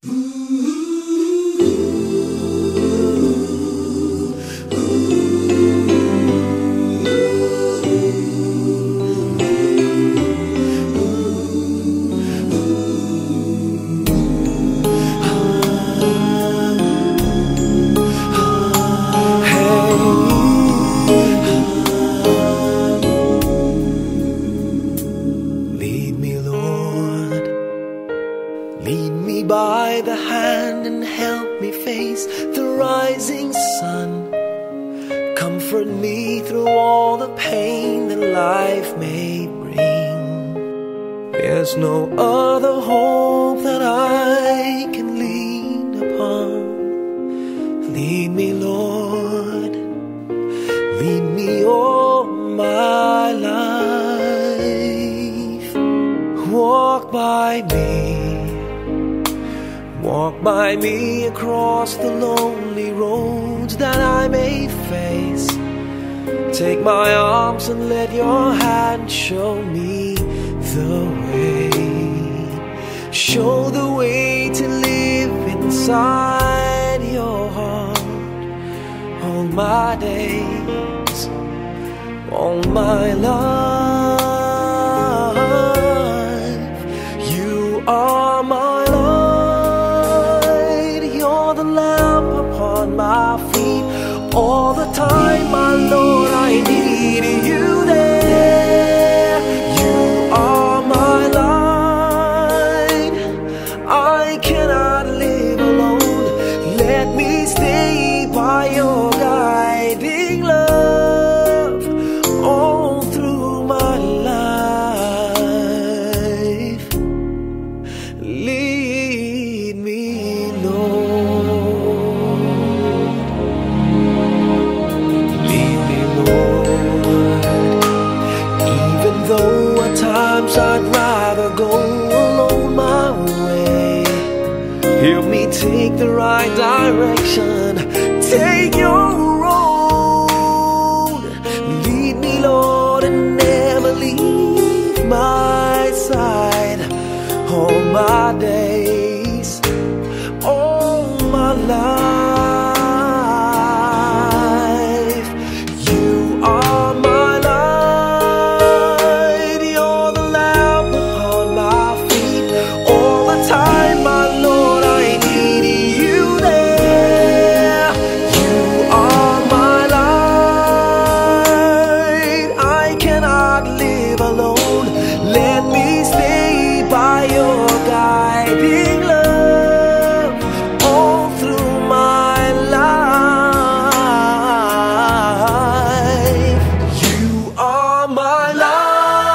Lead me, Lord, lead me by the hand and help me face the rising sun. Comfort me through all the pain that life may bring. There's no other hope that I can lean upon. Lead me, Lord, lead me all my life. Walk by me across the lonely roads that I may face. Take my arms and let your hand show me the way. Show the way to live inside your heart all my days, all my life. You are my light, you're the lamp upon my feet. All the time, my Lord, I need you there. You are my light, I cannot live alone. Let me stay by your guiding love all through my life. Lead me, Lord. Lead me, Lord. Even though at times I'd rather go alone my way, help me take the right direction. Take your road. Lead me, Lord, and never leave my side. All my days, all my life. You are my light, you're the lamp upon my feet. All the time, my Lord, I need you there. You are my light, I cannot live alone. Let me stay by your guiding love all through my life. You are my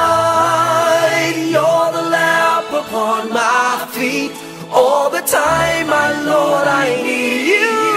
light, you're the lamp upon my feet. All the time, my Lord, I need you